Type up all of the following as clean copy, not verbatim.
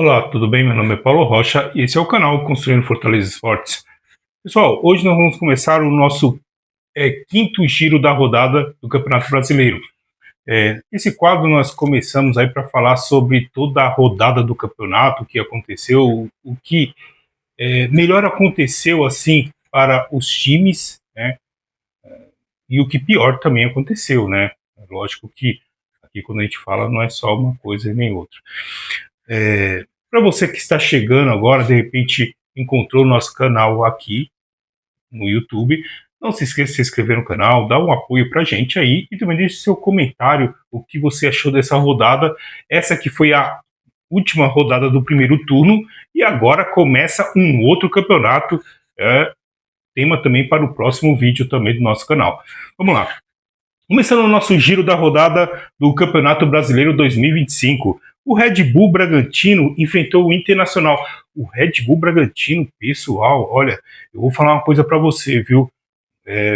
Olá, tudo bem? Meu nome é Paulo Rocha e esse é o canal Construindo Fortaleza Esportes. Pessoal, hoje nós vamos começar o nosso quinto giro da rodada do Campeonato Brasileiro. Esse quadro nós começamos aí para falar sobre toda a rodada do campeonato, o que aconteceu, o que melhor aconteceu assim para os times, né? E o que pior também aconteceu, né? Lógico que aqui quando a gente fala não é só uma coisa e nem outra. Para você que está chegando agora, de repente encontrou o nosso canal aqui no YouTube, não se esqueça de se inscrever no canal, dar um apoio para a gente aí e também deixe seu comentário, o que você achou dessa rodada. Essa que foi a última rodada do primeiro turno e agora começa um outro campeonato, tema também para o próximo vídeo também do nosso canal. Vamos lá. Começando o nosso giro da rodada do Campeonato Brasileiro 2025. O Red Bull Bragantino enfrentou o Internacional. O Red Bull Bragantino, pessoal, olha, eu vou falar uma coisa para você, viu?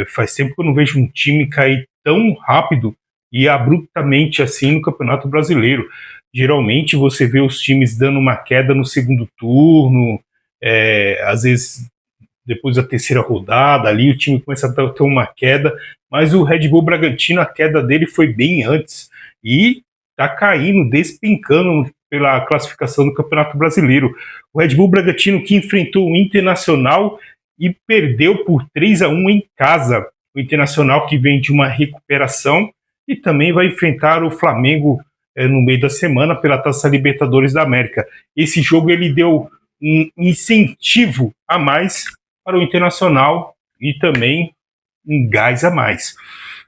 Faz tempo que eu não vejo um time cair tão rápido e abruptamente assim no Campeonato Brasileiro. Geralmente você vê os times dando uma queda no segundo turno, às vezes depois da terceira rodada ali o time começa a ter uma queda, mas o Red Bull Bragantino, a queda dele foi bem antes e tá caindo, despencando pela classificação do Campeonato Brasileiro. O Red Bull Bragantino que enfrentou o Internacional e perdeu por 3-1 em casa. O Internacional que vem de uma recuperação e também vai enfrentar o Flamengo no meio da semana pela Taça Libertadores da América. Esse jogo ele deu um incentivo a mais para o Internacional e também um gás a mais.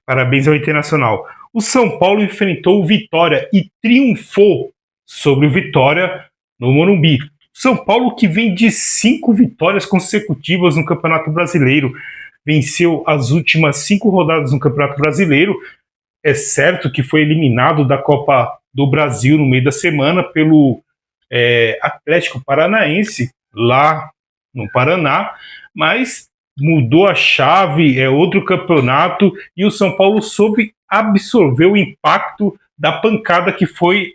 Parabéns ao Internacional. O São Paulo enfrentou o Vitória e triunfou sobre o Vitória no Morumbi. São Paulo que vem de 5 vitórias consecutivas no Campeonato Brasileiro. Venceu as últimas 5 rodadas no Campeonato Brasileiro. É certo que foi eliminado da Copa do Brasil no meio da semana pelo Atlético Paranaense, lá no Paraná, mas mudou a chave, é outro campeonato e o São Paulo soube absorver o impacto da pancada que foi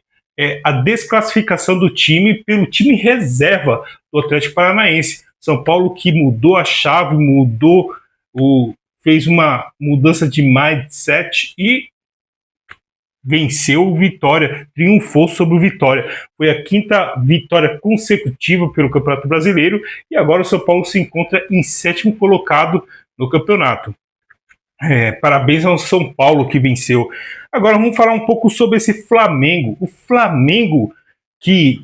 a desclassificação do time pelo time reserva do Atlético Paranaense. São Paulo que mudou a chave, fez uma mudança de mindset e venceu o Vitória, triunfou sobre o Vitória. Foi a 5ª vitória consecutiva pelo Campeonato Brasileiro e agora o São Paulo se encontra em 7º colocado no campeonato. Parabéns ao São Paulo que venceu. Agora vamos falar um pouco sobre esse Flamengo. O Flamengo que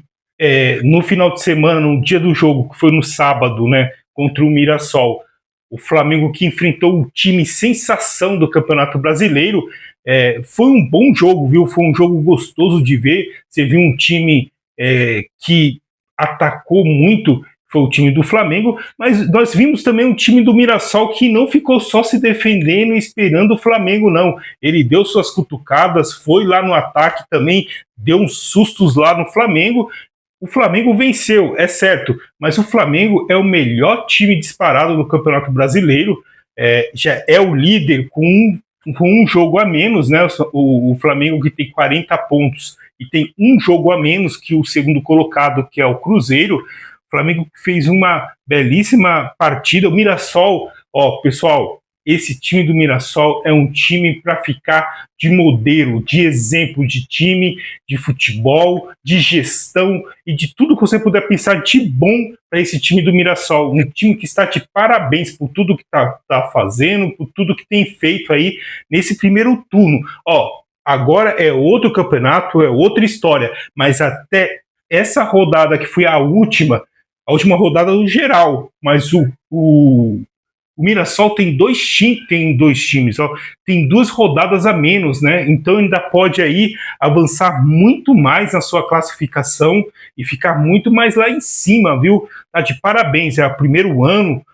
no final de semana, no dia do jogo, que foi no sábado, né, contra o Mirassol, o Flamengo que enfrentou o time sensação do Campeonato Brasileiro. Foi um bom jogo, viu? Foi um jogo gostoso de ver. Você viu um time que atacou muito, foi o time do Flamengo, mas nós vimos também um time do Mirassol que não ficou só se defendendo e esperando o Flamengo, não. Ele deu suas cutucadas, foi lá no ataque também, deu uns sustos lá no Flamengo. O Flamengo venceu, é certo, mas o Flamengo é o melhor time disparado no Campeonato Brasileiro, já é o líder com um jogo a menos, né? O Flamengo que tem 40 pontos e tem um jogo a menos que o segundo colocado, que é o Cruzeiro. O Flamengo fez uma belíssima partida. O Mirassol, pessoal, esse time do Mirassol é um time para ficar de modelo, de exemplo de time, de futebol, de gestão e de tudo que você puder pensar de bom para esse time do Mirassol. Um time que está de parabéns por tudo que está fazendo, por tudo que tem feito aí nesse primeiro turno. Agora é outro campeonato, é outra história, mas até essa rodada que foi a última rodada no geral, mas o Mirassol tem dois times, tem 2 rodadas a menos, né? Então ainda pode aí avançar muito mais na sua classificação e ficar muito mais lá em cima, viu? Tá de parabéns, é o primeiro ano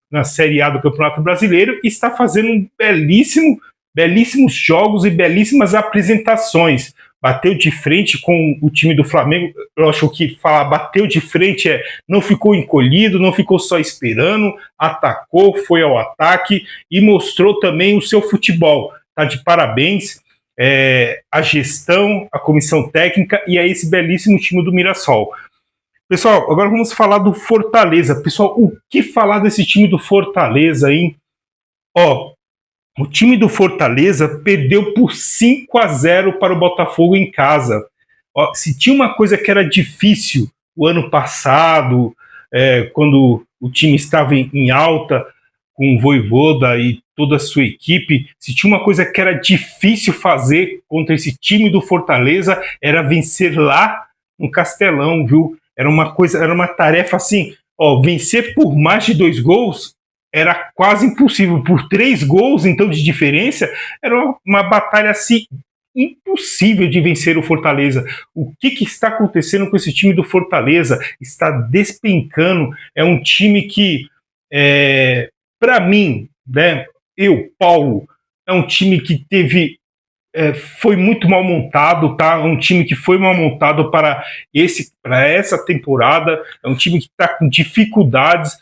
na Série A do Campeonato Brasileiro e está fazendo belíssimos jogos e belíssimas apresentações. Bateu de frente com o time do Flamengo. Eu acho que falar bateu de frente não ficou encolhido, não ficou só esperando, atacou, foi ao ataque e mostrou também o seu futebol. Tá de parabéns a gestão, a comissão técnica e a esse belíssimo time do Mirassol. Pessoal, agora vamos falar do Fortaleza. Pessoal, o que falar desse time do Fortaleza, hein? Ó, o time do Fortaleza perdeu por 5-0 para o Botafogo em casa. Ó, se tinha uma coisa que era difícil o ano passado, quando o time estava em alta, com o Vojvoda e toda a sua equipe, se tinha uma coisa que era difícil fazer contra esse time do Fortaleza, era vencer lá no Castelão, viu? Era uma tarefa assim, ó, vencer por mais de 2 gols era quase impossível. Por 3 gols, então, de diferença, era uma batalha assim impossível de vencer o Fortaleza. O que está acontecendo com esse time do Fortaleza? Está despencando. É um time que, para mim, né, Paulo, é um time que foi muito mal montado, tá? Um time que foi mal montado para essa temporada. É um time que está com dificuldades.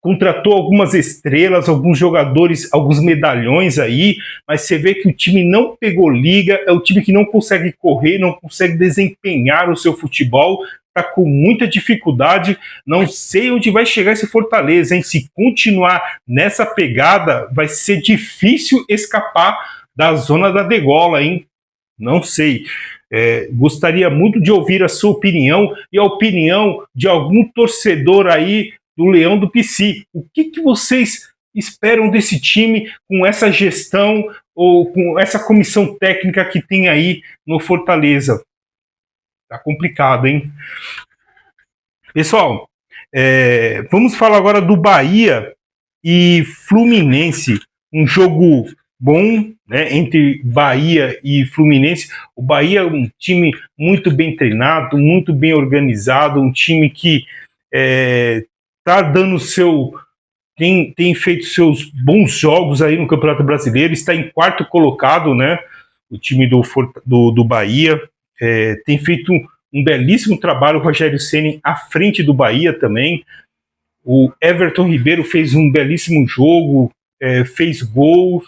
Contratou algumas estrelas, alguns jogadores, alguns medalhões aí, mas você vê que o time não pegou liga, é o time que não consegue correr, não consegue desempenhar o seu futebol, está com muita dificuldade. Não sei onde vai chegar esse Fortaleza, hein? Se continuar nessa pegada, vai ser difícil escapar da zona da degola, hein? Não sei. Gostaria muito de ouvir a sua opinião e a opinião de algum torcedor aí do Leão do Pici. O que vocês esperam desse time com essa gestão ou com essa comissão técnica que tem aí no Fortaleza? Tá complicado, hein? Pessoal, vamos falar agora do Bahia e Fluminense. Um jogo bom, né, entre Bahia e Fluminense. O Bahia é um time muito bem treinado, muito bem organizado, um time que tá dando tem feito seus bons jogos aí no Campeonato Brasileiro, está em quarto colocado, né? O time do Bahia tem feito um belíssimo trabalho. O Rogério Ceni à frente do Bahia também. O Everton Ribeiro fez um belíssimo jogo, fez gol,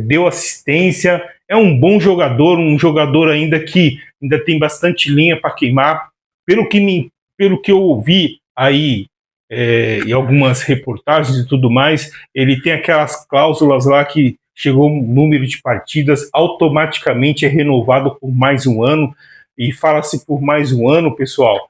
deu assistência. É um bom jogador, um jogador ainda que ainda tem bastante linha para queimar. Pelo que eu ouvi aí e algumas reportagens e tudo mais, ele tem aquelas cláusulas lá que chegou um número de partidas, automaticamente é renovado por mais um ano, e fala-se por mais um ano, pessoal,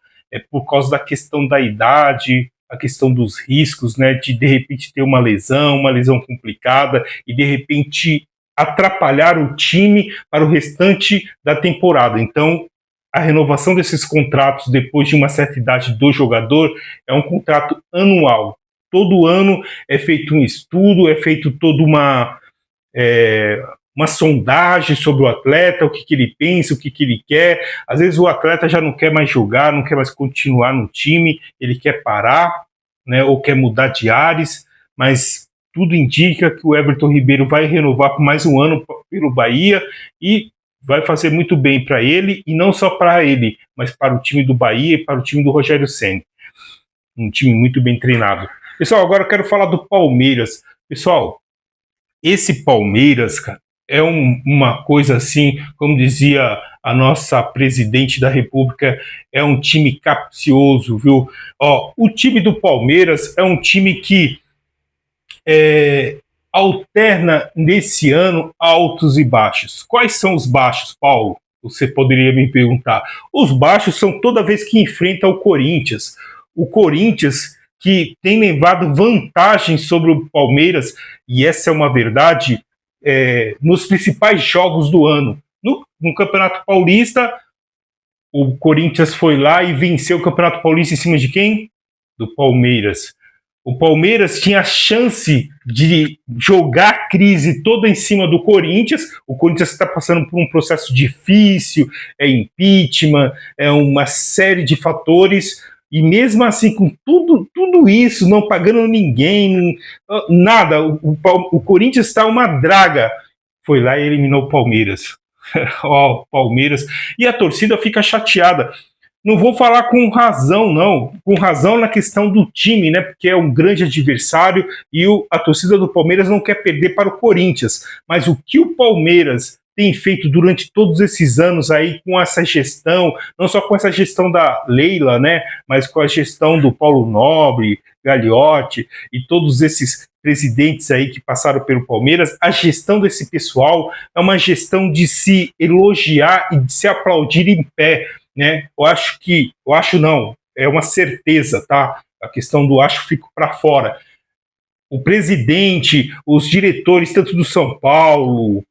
por causa da questão da idade, a questão dos riscos, né, de repente ter uma lesão complicada, e de repente atrapalhar o time para o restante da temporada. Então, a renovação desses contratos depois de uma certa idade do jogador é um contrato anual. Todo ano é feito um estudo, é feito toda uma sondagem sobre o atleta, o que ele pensa, o que ele quer. Às vezes o atleta já não quer mais jogar, não quer mais continuar no time, ele quer parar, né, ou quer mudar de ares, mas tudo indica que o Everton Ribeiro vai renovar por mais um ano pelo Bahia e vai fazer muito bem para ele, e não só para ele, mas para o time do Bahia e para o time do Rogério Ceni. Um time muito bem treinado. Pessoal, agora eu quero falar do Palmeiras. Pessoal, esse Palmeiras, cara, é uma coisa assim, como dizia a nossa presidente da República, é um time capcioso, viu? Ó, o time do Palmeiras é um time que alterna nesse ano altos e baixos. Quais são os baixos, Paulo? Você poderia me perguntar. Os baixos são toda vez que enfrenta o Corinthians. O Corinthians que tem levado vantagem sobre o Palmeiras, e essa é uma verdade, nos principais jogos do ano. No Campeonato Paulista, o Corinthians foi lá e venceu o Campeonato Paulista em cima de quem? Do Palmeiras. O Palmeiras tinha a chance de jogar a crise toda em cima do Corinthians. O Corinthians está passando por um processo difícil, impeachment, uma série de fatores. E mesmo assim, com tudo isso, não pagando ninguém, nada, o Corinthians está uma draga. Foi lá e eliminou o Palmeiras. Ó, Palmeiras. E a torcida fica chateada. Não vou falar com razão, não. Com razão na questão do time, né? Porque é um grande adversário e a torcida do Palmeiras não quer perder para o Corinthians. Mas o que o Palmeiras tem feito durante todos esses anos aí com essa gestão, não só com essa gestão da Leila, né, mas com a gestão do Paulo Nobre, Gagliotti e todos esses presidentes aí que passaram pelo Palmeiras, a gestão desse pessoal é uma gestão de se elogiar e de se aplaudir em pé, né? Eu acho não, é uma certeza, tá? A questão do acho fico para fora. O presidente, os diretores, tanto do São Paulo,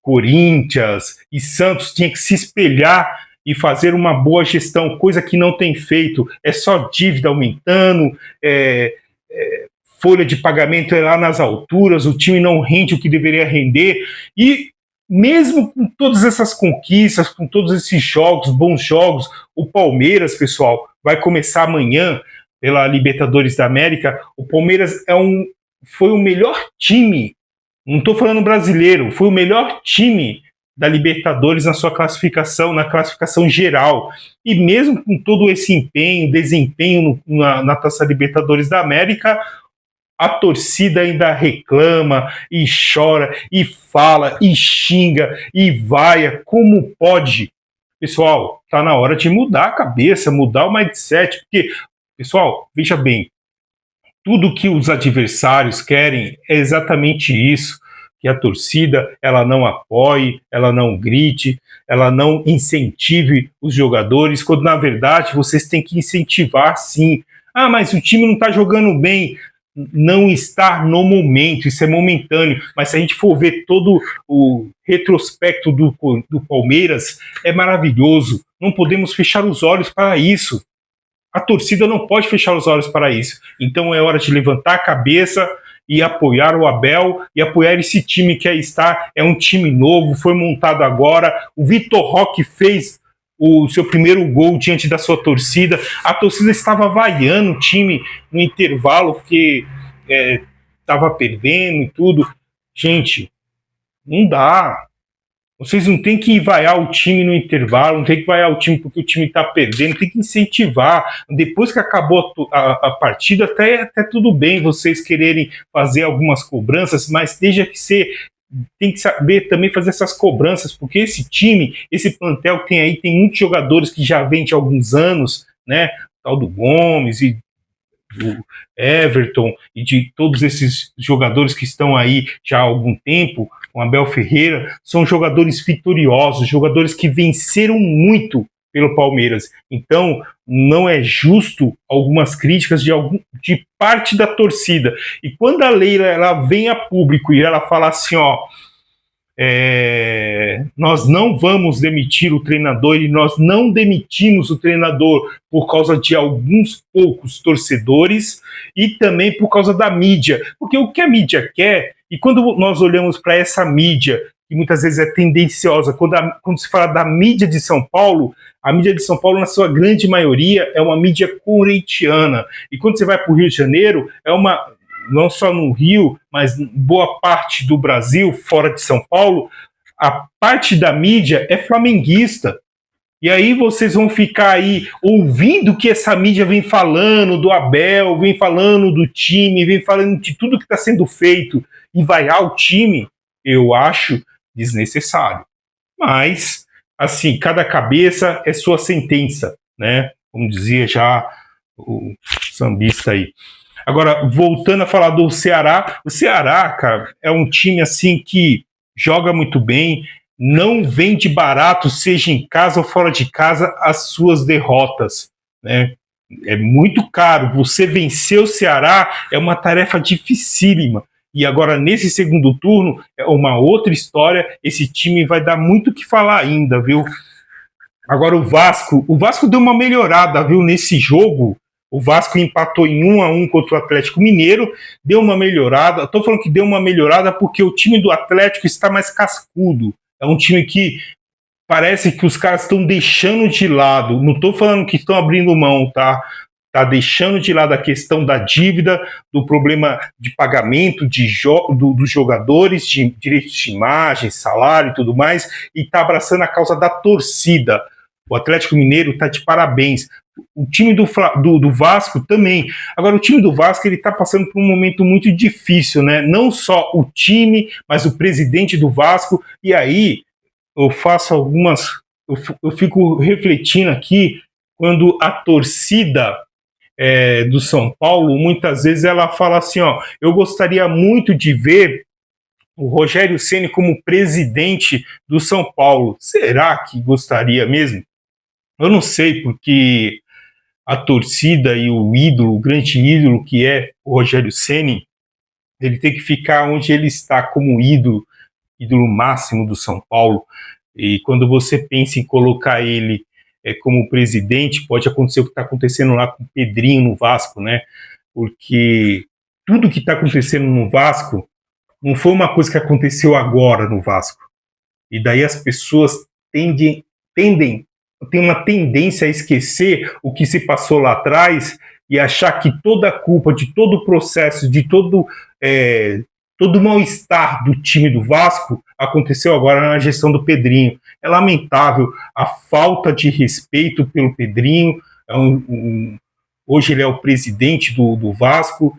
Corinthians e Santos, tinha que se espelhar e fazer uma boa gestão, coisa que não tem feito. É só dívida aumentando, folha de pagamento é lá nas alturas, o time não rende o que deveria render, e mesmo com todas essas conquistas, com todos esses jogos, bons jogos, o Palmeiras, pessoal, vai começar amanhã pela Libertadores da América. O Palmeiras foi o melhor time, não estou falando brasileiro, foi o melhor time da Libertadores na sua classificação, na classificação geral. E mesmo com todo esse desempenho na Taça Libertadores da América, a torcida ainda reclama e chora e fala e xinga e vaia. Como pode? Pessoal, tá na hora de mudar a cabeça, mudar o mindset, porque, pessoal, veja bem, tudo que os adversários querem é exatamente isso, que a torcida ela não apoie, ela não grite, ela não incentive os jogadores, quando na verdade vocês têm que incentivar sim. Ah, mas o time não está jogando bem. Não está no momento, isso é momentâneo, mas se a gente for ver todo o retrospecto do Palmeiras, é maravilhoso, não podemos fechar os olhos para isso, a torcida não pode fechar os olhos para isso, então é hora de levantar a cabeça e apoiar o Abel, e apoiar esse time que aí está, é um time novo, foi montado agora, o Vitor Roque fez o seu primeiro gol diante da sua torcida, a torcida estava vaiando o time no intervalo, porque estava perdendo e tudo. Gente, não dá. Vocês não tem que vaiar o time no intervalo, não tem que vaiar o time porque o time está perdendo, tem que incentivar. Depois que acabou a partida, até tudo bem vocês quererem fazer algumas cobranças, mas tem que saber também fazer essas cobranças, porque esse time, esse plantel que tem aí, tem muitos jogadores que já vêm de alguns anos, né? O tal do Gomes e do Everton e de todos esses jogadores que estão aí já há algum tempo, o Abel Ferreira, são jogadores vitoriosos, jogadores que venceram muito pelo Palmeiras. Então, não é justo algumas críticas de parte da torcida. E quando a Leila ela vem a público e ela fala assim, ó, nós não vamos demitir o treinador e nós não demitimos o treinador por causa de alguns poucos torcedores e também por causa da mídia. Porque o que a mídia quer, e quando nós olhamos para essa mídia, que muitas vezes é tendenciosa, quando se fala da mídia de São Paulo, a mídia de São Paulo, na sua grande maioria, é uma mídia corintiana. E quando você vai para o Rio de Janeiro, não só no Rio, mas boa parte do Brasil, fora de São Paulo, a parte da mídia é flamenguista. E aí vocês vão ficar aí ouvindo que essa mídia vem falando do Abel, vem falando do time, vem falando de tudo que está sendo feito e vaiar o time, eu acho desnecessário. Mas, assim, cada cabeça é sua sentença, né? Como dizia já o sambista aí. Agora, voltando a falar do Ceará, o Ceará, cara, é um time assim que joga muito bem, não vende barato, seja em casa ou fora de casa, as suas derrotas, né? É muito caro. Você vencer o Ceará é uma tarefa dificílima. E agora, nesse segundo turno, é uma outra história. Esse time vai dar muito o que falar ainda, viu? Agora, o Vasco deu uma melhorada, viu? Nesse jogo, o Vasco empatou em 1-1 contra o Atlético Mineiro, deu uma melhorada. Estou falando que deu uma melhorada porque o time do Atlético está mais cascudo. É um time que parece que os caras estão deixando de lado. Não estou falando que estão abrindo mão, tá? Está deixando de lado a questão da dívida, do problema de pagamento dos jogadores, de direitos de imagem, salário e tudo mais, e está abraçando a causa da torcida. O Atlético Mineiro está de parabéns. O time do Vasco também. Agora, o time do Vasco está passando por um momento muito difícil, né? Não só o time, mas o presidente do Vasco. E aí, eu faço algumas. Eu fico refletindo aqui quando a torcida do São Paulo, muitas vezes ela fala assim, ó, eu gostaria muito de ver o Rogério Ceni como presidente do São Paulo. Será que gostaria mesmo? Eu não sei, porque a torcida e o ídolo, o grande ídolo que é o Rogério Ceni, ele tem que ficar onde ele está como ídolo, ídolo máximo do São Paulo. E quando você pensa em colocar ele como presidente, pode acontecer o que está acontecendo lá com o Pedrinho no Vasco, né? Porque tudo que está acontecendo no Vasco não foi uma coisa que aconteceu agora no Vasco. E daí as pessoas tendem tem uma tendência a esquecer o que se passou lá atrás e achar que toda a culpa de todo o processo, de todo o mal-estar do time do Vasco aconteceu agora na gestão do Pedrinho. É lamentável a falta de respeito pelo Pedrinho. Hoje ele é o presidente do Vasco,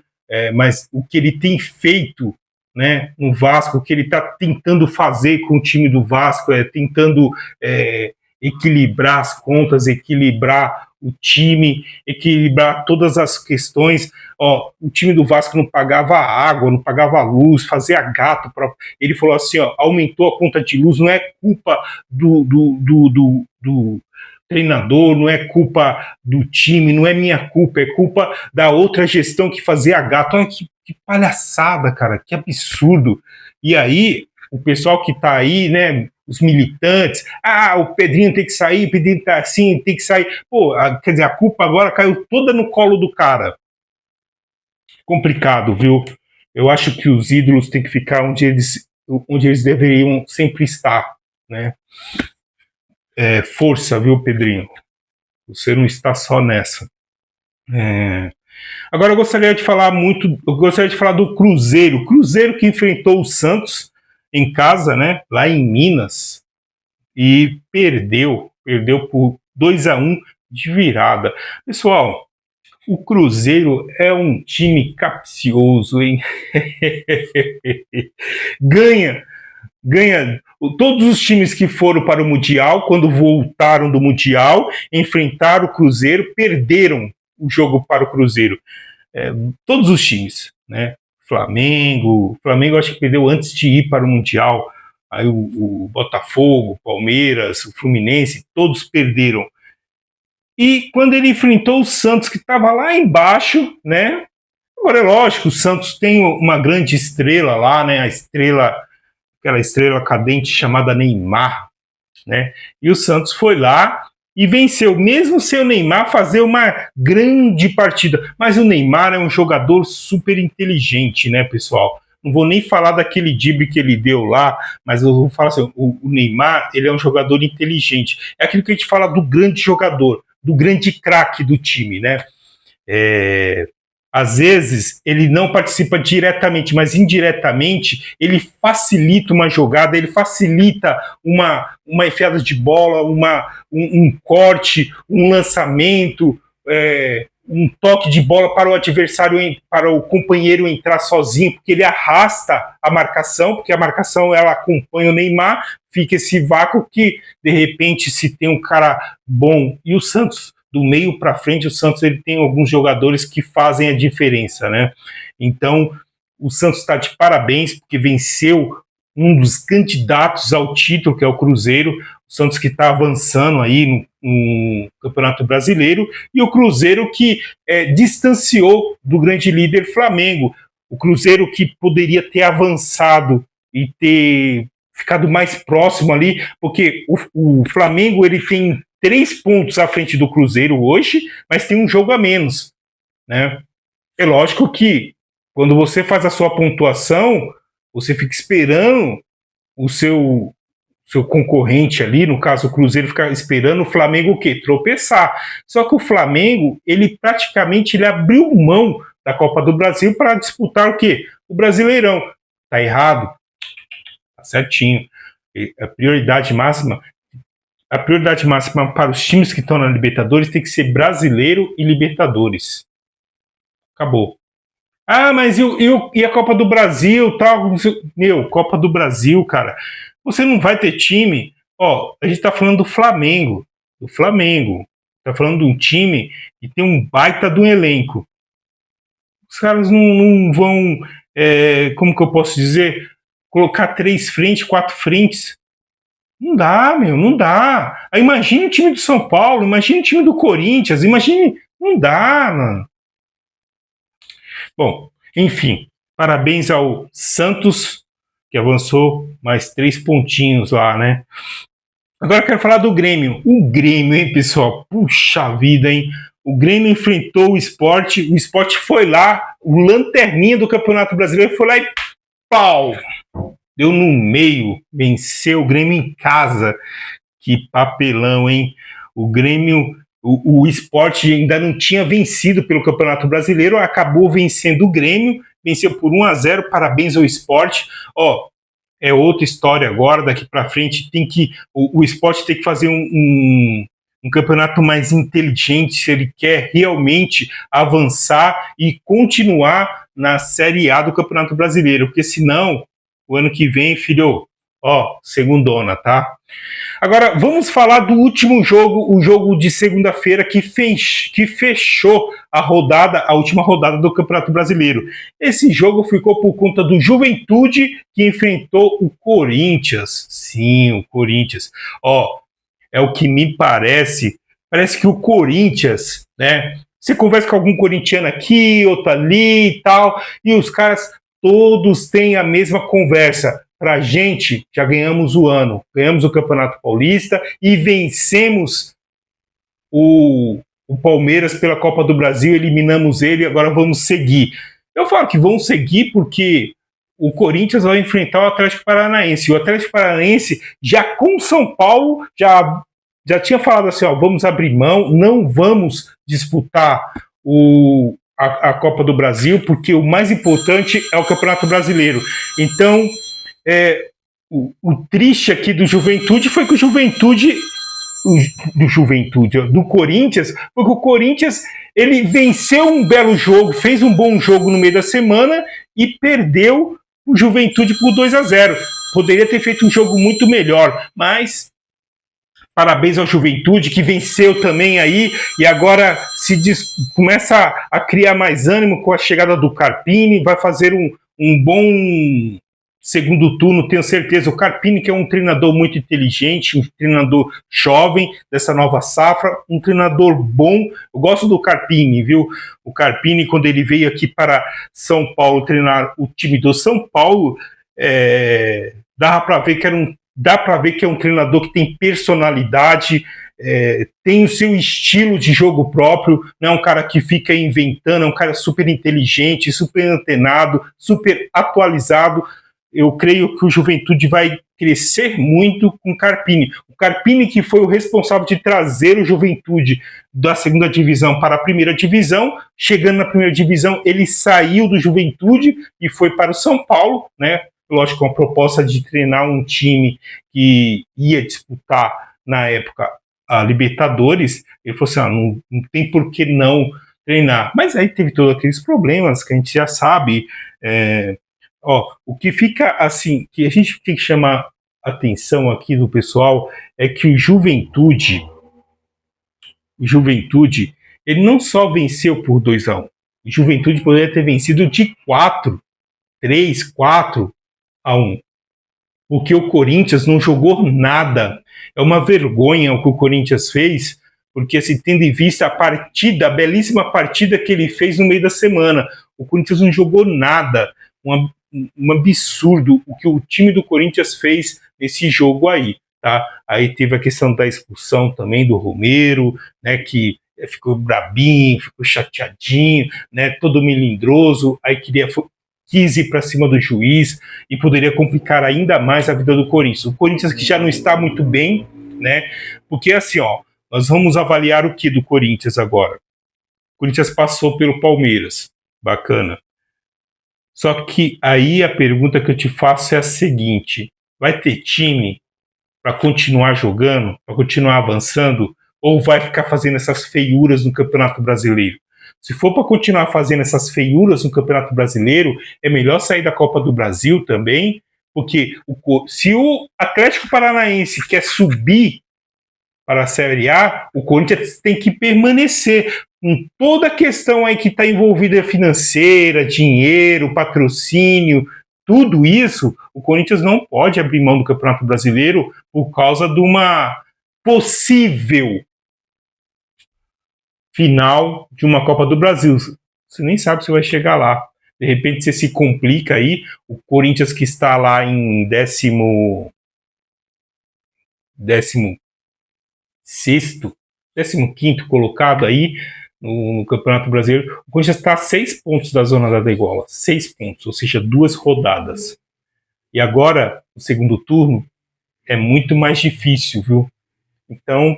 mas o que ele tem feito, né, no Vasco, o que ele está tentando fazer com o time do Vasco, tentando equilibrar as contas, equilibrar o time, equilibrar todas as questões. Ó, o time do Vasco não pagava água, não pagava luz, fazia gato. Ele falou assim, ó, aumentou a conta de luz, não é culpa do treinador, não é culpa do time, não é minha culpa, é culpa da outra gestão que fazia gato. Olha que palhaçada, cara, que absurdo. E aí, o pessoal que tá aí, né, os militantes, o Pedrinho tem que sair, o Pedrinho tá assim, tem que sair. Pô, quer dizer, a culpa agora caiu toda no colo do cara. Complicado, viu? Eu acho que os ídolos têm que ficar onde eles deveriam sempre estar, né? Força, viu, Pedrinho? Você não está só nessa. Agora eu gostaria de falar do Cruzeiro. Cruzeiro que enfrentou o Santos em casa, né? Lá em Minas. E perdeu por 2-1 de virada. Pessoal, o Cruzeiro é um time capcioso, hein? ganha. Todos os times que foram para o Mundial, quando voltaram do Mundial, enfrentaram o Cruzeiro, perderam o jogo para o Cruzeiro. Todos os times, né? Flamengo acho que perdeu antes de ir para o Mundial. Aí o Botafogo, o Palmeiras, o Fluminense, todos perderam. E quando ele enfrentou o Santos, que estava lá embaixo, né? Agora é lógico, o Santos tem uma grande estrela lá, né? Aquela estrela cadente chamada Neymar, né? E o Santos foi lá e venceu, mesmo sem o Neymar fazer uma grande partida. Mas o Neymar é um jogador super inteligente, né, pessoal? Não vou nem falar daquele drible que ele deu lá, mas eu vou falar assim, o Neymar, ele é um jogador inteligente. É aquilo que a gente fala do grande jogador, do grande craque do time, né? Às vezes ele não participa diretamente, mas indiretamente ele facilita uma jogada, ele facilita uma enfiada de bola, um corte, um lançamento, um toque de bola para o adversário, para o companheiro entrar sozinho, porque ele arrasta a marcação, porque a marcação ela acompanha o Neymar, fica esse vácuo que, de repente, se tem um cara bom, e o Santos, do meio para frente, o Santos ele tem alguns jogadores que fazem a diferença, né? Então, o Santos está de parabéns, porque venceu um dos candidatos ao título, que é o Cruzeiro, o Santos que está avançando aí no Campeonato Brasileiro, e o Cruzeiro que distanciou do grande líder Flamengo. O Cruzeiro que poderia ter avançado e ter ficado mais próximo ali, porque o Flamengo ele tem 3 pontos à frente do Cruzeiro hoje, mas tem um jogo a menos, né? É lógico que quando você faz a sua pontuação, você fica esperando o seu concorrente ali, no caso o Cruzeiro, ficar esperando o Flamengo o quê? Tropeçar. Só que o Flamengo, ele praticamente abriu mão da Copa do Brasil para disputar o quê? O Brasileirão. Tá errado? Tá certinho. A prioridade máxima para os times que estão na Libertadores tem que ser Brasileiro e Libertadores. Acabou. Mas e a Copa do Brasil, tal? Meu, Copa do Brasil, cara. Você não vai ter time Ó, a gente tá falando do Flamengo. Do Flamengo. Tá falando de um time que tem um baita do elenco. Os caras não vão, como que eu posso dizer, colocar 3 frentes, 4 frentes. Não dá, meu, não dá. Aí imagine o time do São Paulo, imagine o time do Corinthians, imagine. Não dá, mano. Bom, enfim, parabéns ao Santos, que avançou mais 3 pontinhos lá, né? Agora eu quero falar do Grêmio. O Grêmio, hein, pessoal? Puxa vida, hein? O Grêmio enfrentou o Sport foi lá, o lanterninha do Campeonato Brasileiro foi lá e pau! Deu no meio, venceu o Grêmio em casa. Que papelão, hein? O Grêmio, o Sport ainda não tinha vencido pelo Campeonato Brasileiro, acabou vencendo o Grêmio, venceu por 1-0, parabéns ao Sport. Ó, é outra história agora, daqui para frente o Sport tem que fazer um campeonato mais inteligente se ele quer realmente avançar e continuar na Série A do Campeonato Brasileiro, porque senão, o ano que vem, filho, ó, segundona, tá? Agora, vamos falar do último jogo, o jogo de segunda-feira que fechou a última rodada do Campeonato Brasileiro. Esse jogo ficou por conta do Juventude, que enfrentou o Corinthians. Sim, o Corinthians. Ó, é o que me parece. Parece que o Corinthians, né? Você conversa com algum corintiano aqui, outro ali e tal, e os caras todos têm a mesma conversa. Pra gente, já ganhamos o ano, ganhamos o Campeonato Paulista e vencemos o Palmeiras pela Copa do Brasil, eliminamos ele, agora vamos seguir. Eu falo que vão seguir porque o Corinthians vai enfrentar o Atlético Paranaense. O Atlético Paranaense, já com São Paulo, já tinha falado assim, ó, vamos abrir mão, não vamos disputar a Copa do Brasil, porque o mais importante é o Campeonato Brasileiro. Então, o triste aqui do Juventude foi que do Corinthians, foi que o Corinthians ele venceu um belo jogo, fez um bom jogo no meio da semana e perdeu o Juventude por 2-0. Poderia ter feito um jogo muito melhor, mas parabéns ao Juventude, que venceu também aí, e agora começa a criar mais ânimo com a chegada do Carpini, vai fazer um bom segundo turno, tenho certeza. O Carpini, que é um treinador muito inteligente, um treinador jovem dessa nova safra, um treinador bom. Eu gosto do Carpini, viu? O Carpini, quando ele veio aqui para São Paulo treinar o time do São Paulo, dá para ver que é um treinador que tem personalidade, tem o seu estilo de jogo próprio, não é um cara que fica inventando, é um cara super inteligente, super antenado, super atualizado. Eu creio que o Juventude vai crescer muito com o Carpini. O Carpini, que foi o responsável de trazer o Juventude da segunda divisão para a primeira divisão. Chegando na primeira divisão, ele saiu do Juventude e foi para o São Paulo, né? Lógico, com a proposta de treinar um time que ia disputar, na época, a Libertadores. Ele falou assim, não tem por que não treinar. Mas aí teve todos aqueles problemas que a gente já sabe. O que fica assim, que a gente tem que chamar atenção aqui do pessoal, é que o Juventude, ele não só venceu por 2-1, o Juventude poderia ter vencido de 3-4-1, porque o Corinthians não jogou nada. É uma vergonha o que o Corinthians fez, porque assim, tendo em vista a belíssima partida que ele fez no meio da semana, o Corinthians não jogou nada. Um absurdo o que o time do Corinthians fez nesse jogo aí, tá? Aí teve a questão da expulsão também do Romero, né, que ficou brabinho, ficou chateadinho, né, todo melindroso, aí quis ir para cima do juiz e poderia complicar ainda mais a vida do Corinthians. O Corinthians que já não está muito bem, né? Porque assim, ó, nós vamos avaliar o que do Corinthians agora? O Corinthians passou pelo Palmeiras, bacana. Só que aí a pergunta que eu te faço é a seguinte: vai ter time para continuar jogando, para continuar avançando, ou vai ficar fazendo essas feiuras no Campeonato Brasileiro? Se for para continuar fazendo essas feiuras no Campeonato Brasileiro, é melhor sair da Copa do Brasil também, Porque se o Atlético Paranaense quer subir para a Série A, o Corinthians tem que permanecer com toda a questão aí que está envolvida financeira, dinheiro, patrocínio, tudo isso. O Corinthians não pode abrir mão do Campeonato Brasileiro por causa de uma possível final de uma Copa do Brasil. Você nem sabe se vai chegar lá. De repente você se complica aí. O Corinthians, que está lá em 16º, 15º colocado aí no Campeonato Brasileiro, o Corinthians está a 6 pontos da zona da degola. 6 pontos, ou seja, 2 rodadas. E agora, o segundo turno é muito mais difícil, viu? Então,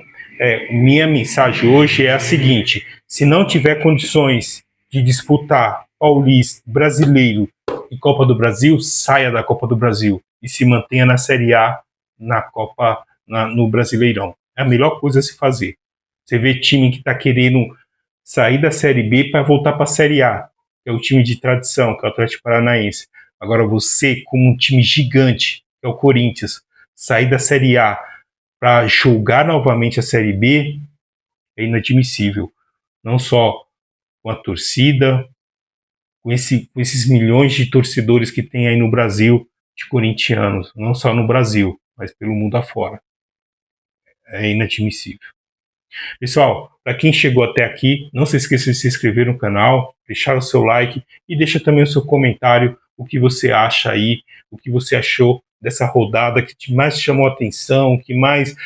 minha mensagem hoje é a seguinte: se não tiver condições de disputar Paulista, Brasileiro e Copa do Brasil, saia da Copa do Brasil e se mantenha na Série A, na Copa, no Brasileirão. É a melhor coisa a se fazer. Você vê time que está querendo sair da Série B para voltar para a Série A, que é o time de tradição, que é o Atlético Paranaense. Agora você, como um time gigante, que é o Corinthians, sair da Série A para jogar novamente a Série B é inadmissível. Não só com a torcida, com esses milhões de torcedores que tem aí no Brasil, de corintianos, não só no Brasil, mas pelo mundo afora. É inadmissível. Pessoal, para quem chegou até aqui, não se esqueça de se inscrever no canal, deixar o seu like e deixa também o seu comentário, o que você acha aí, o que você achou dessa rodada, que mais chamou a atenção, que mais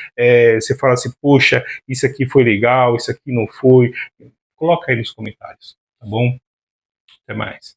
você fala assim, poxa, isso aqui foi legal, isso aqui não foi. Coloca aí nos comentários, tá bom? Até mais.